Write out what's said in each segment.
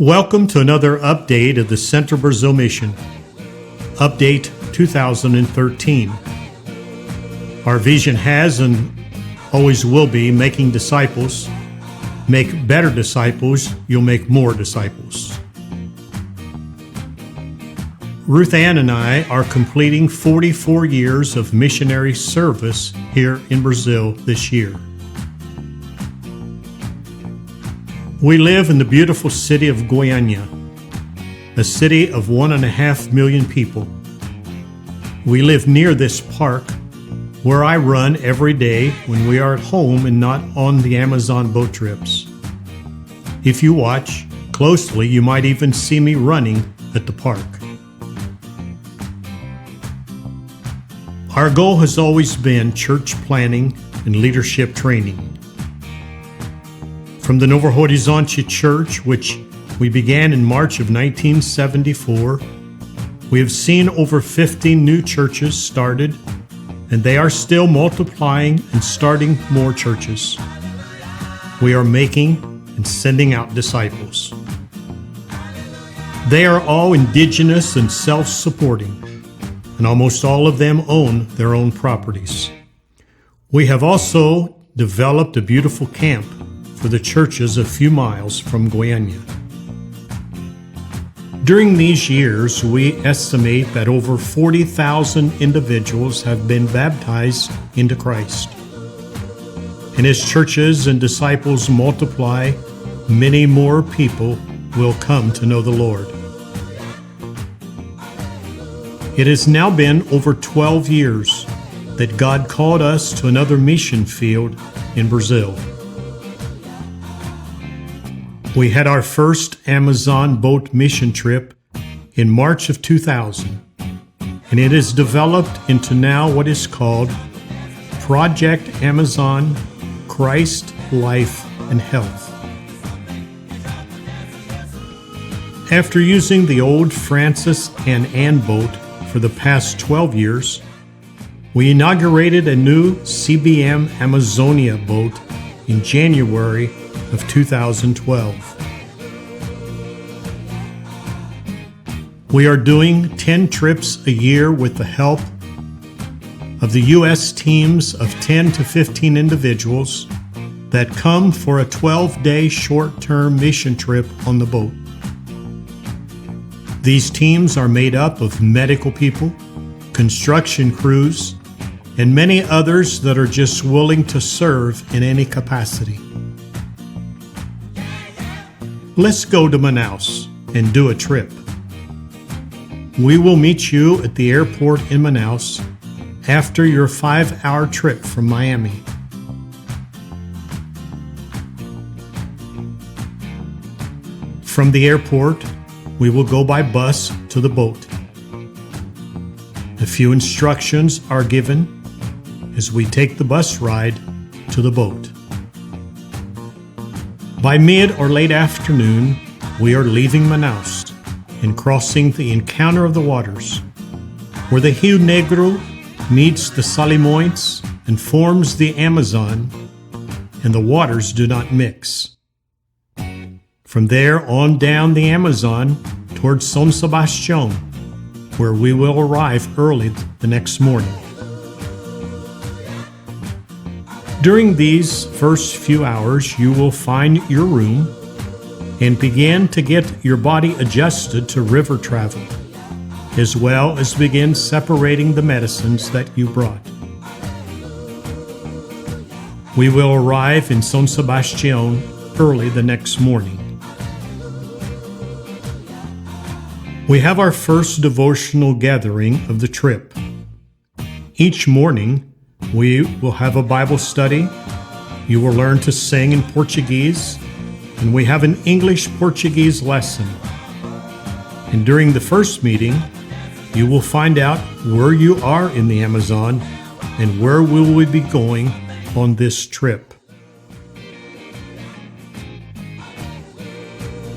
Welcome to another update of the Central Brazil Mission, Update 2013. Our vision has and always will be making disciples. Make better disciples, you'll make more disciples. Ruth Ann and I are completing 44 years of missionary service here in Brazil this year. We live in the beautiful city of Goiânia, a city of 1.5 million people. We live near this park where I run every day when we are at home and not on the Amazon boat trips. If you watch closely, you might even see me running at the park. Our goal has always been church planning and leadership training. From the Novo Horizonte Church, which we began in March of 1974, we have seen over 50 new churches started, and they are still multiplying and starting more churches. We are making and sending out disciples. They are all indigenous and self-supporting, and almost all of them own their own properties. We have also developed a beautiful camp for the churches a few miles from Goiânia. During these years, we estimate that over 40,000 individuals have been baptized into Christ. And as churches and disciples multiply, many more people will come to know the Lord. It has now been over 12 years that God called us to another mission field in Brazil. We had our first Amazon boat mission trip in March of 2000, and it has developed into now what is called Project Amazon Christ, Life, and Health. After using the old Francis and Anne boat for the past 12 years, we inaugurated a new CBM Amazonia boat in January of 2012. We are doing 10 trips a year with the help of the U.S. teams of 10 to 15 individuals that come for a 12-day short-term mission trip on the boat. These teams are made up of medical people, construction crews, and many others that are just willing to serve in any capacity. Let's go to Manaus and do a trip. We will meet you at the airport in Manaus after your 5-hour trip from Miami. From the airport, we will go by bus to the boat. A few instructions are given as we take the bus ride to the boat. By mid or late afternoon, we are leaving Manaus and crossing the encounter of the waters, where the Rio Negro meets the Solimões and forms the Amazon, and the waters do not mix. From there on down the Amazon towards São Sebastião, where we will arrive early the next morning. During these first few hours, you will find your room and begin to get your body adjusted to river travel, as well as begin separating the medicines that you brought. We will arrive in São Sebastião early the next morning. We have our first devotional gathering of the trip. Each morning, we will have a Bible study. You will learn to sing in Portuguese, and we have an English-Portuguese lesson. And during the first meeting, you will find out where you are in the Amazon and where will we be going on this trip.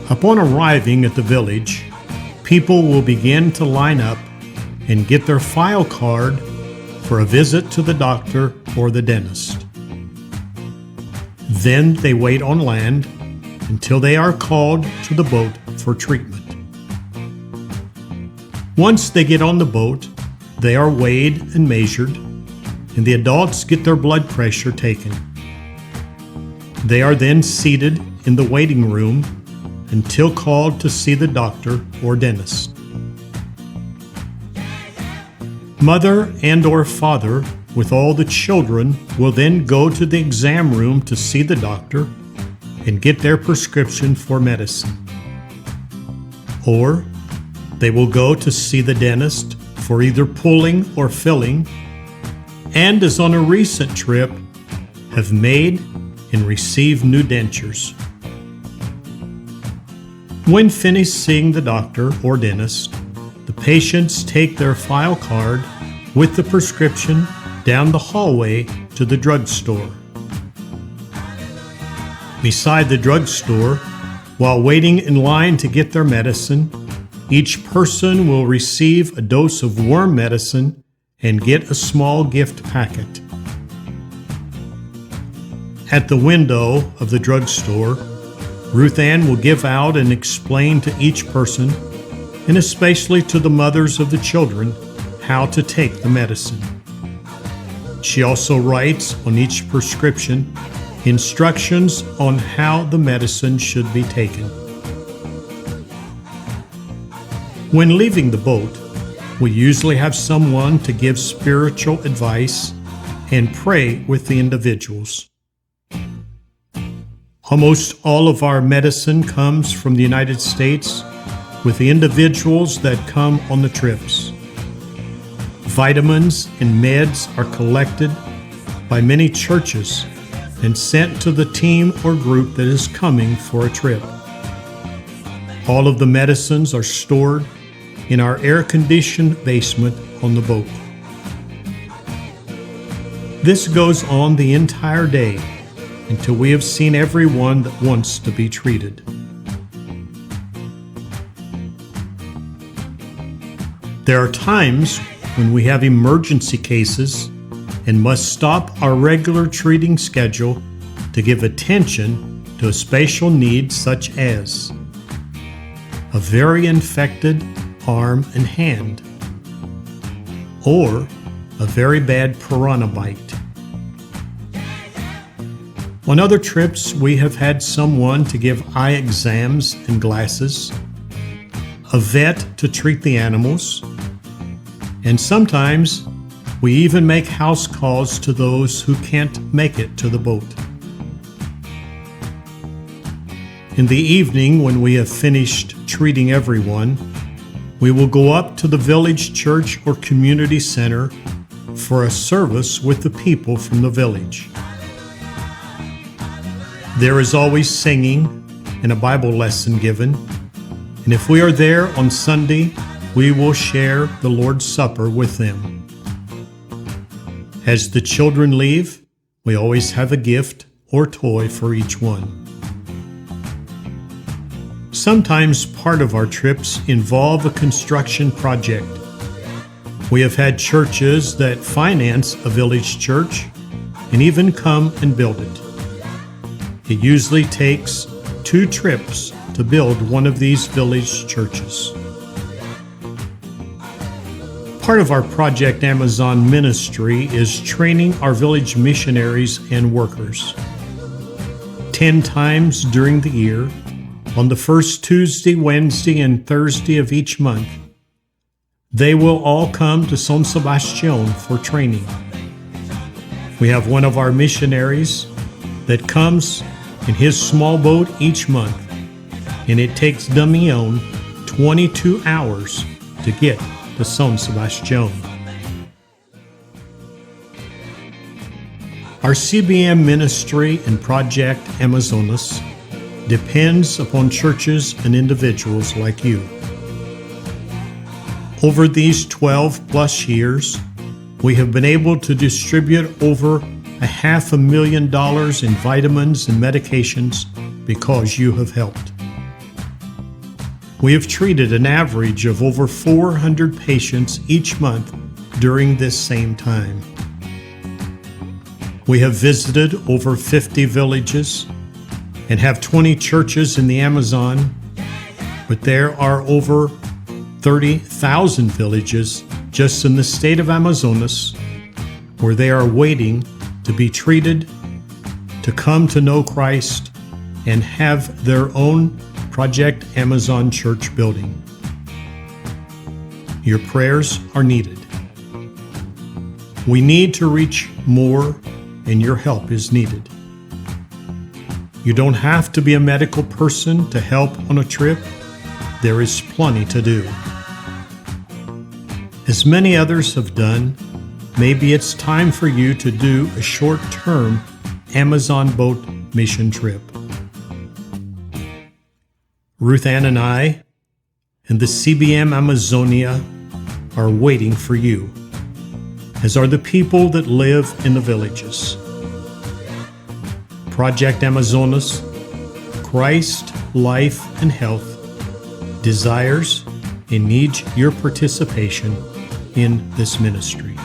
Upon arriving at the village, people will begin to line up and get their file card for a visit to the doctor or the dentist. Then they wait on land until they are called to the boat for treatment. Once they get on the boat, they are weighed and measured, and the adults get their blood pressure taken. They are then seated in the waiting room until called to see the doctor or dentist. Mother and or father with all the children will then go to the exam room to see the doctor and get their prescription for medicine. Or they will go to see the dentist for either pulling or filling, and as on a recent trip, have made and received new dentures. When finished seeing the doctor or dentist, the patients take their file card with the prescription down the hallway to the drugstore. Beside the drugstore, while waiting in line to get their medicine, each person will receive a dose of worm medicine and get a small gift packet. At the window of the drugstore, Ruth Ann will give out and explain to each person, and especially to the mothers of the children, how to take the medicine. She also writes on each prescription instructions on how the medicine should be taken. When leaving the boat, we usually have someone to give spiritual advice and pray with the individuals. Almost all of our medicine comes from the United States with the individuals that come on the trips. Vitamins and meds are collected by many churches and sent to the team or group that is coming for a trip. All of the medicines are stored in our air-conditioned basement on the boat. This goes on the entire day until we have seen everyone that wants to be treated. There are times when we have emergency cases and must stop our regular treating schedule to give attention to a special need such as a very infected arm and hand, or a very bad piranha bite. On other trips, we have had someone to give eye exams and glasses, a vet to treat the animals, and sometimes we even make house calls to those who can't make it to the boat. In the evening, when we have finished treating everyone, we will go up to the village church or community center for a service with the people from the village. There is always singing and a Bible lesson given, and if we are there on Sunday, we will share the Lord's Supper with them. As the children leave, we always have a gift or toy for each one. Sometimes part of our trips involve a construction project. We have had churches that finance a village church and even come and build it. It usually takes 2 trips to build one of these village churches. Part of our Project Amazon ministry is training our village missionaries and workers. 10 times during the year, on the first Tuesday, Wednesday, and Thursday of each month, they will all come to San Sebastian for training. We have one of our missionaries that comes in his small boat each month, and it takes Damion 22 hours to get to San Sebastian. Our CBM ministry and Project Amazonas depends upon churches and individuals like you. Over these 12 plus years, we have been able to distribute over $500,000 in vitamins and medications because you have helped. We have treated an average of over 400 patients each month during this same time. We have visited over 50 villages, and have 20 churches in the Amazon, but there are over 30,000 villages just in the state of Amazonas where they are waiting to be treated, to come to know Christ, and have their own Project Amazon church building. Your prayers are needed. We need to reach more, and your help is needed. You don't have to be a medical person to help on a trip. There is plenty to do. As many others have done, maybe it's time for you to do a short-term Amazon boat mission trip. Ruth Ann and I and the CBM Amazonia are waiting for you, as are the people that live in the villages. Project Amazonas, Christ, Life, and Health desires and needs your participation in this ministry.